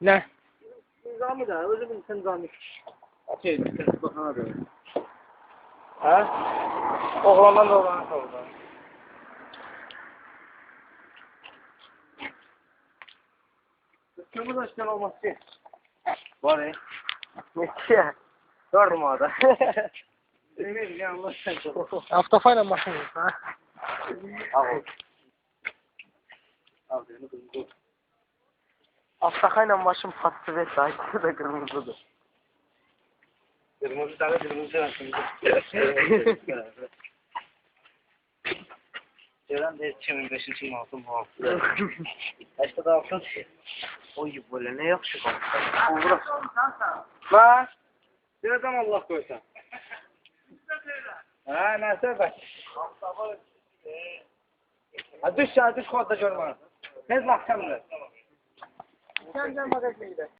Ne? Nizami da, özü bir nizami. Şey, bakana da. Ha? Oğlandan da oğlana kaldı. Kömür açkan olmaz ki. Var ya. Ne ki? Sorma da. Evet ya Allah sen. Автофайla maşın ha? Al. Al bunu. Автokayla maşın patlı ve sahibi de kırmızıdır. Kırmızı tane kırmızı aslında. Ceren de çemin beşinci altın bu altı. Başta da altın. Oy böyle ne yakışık olmuş. Olur. Lan. Bir adam Allah koysa. Ha nasıl bak. Ha düş kodda görmem. Tez bakacağım. Sen bagajına gidelim.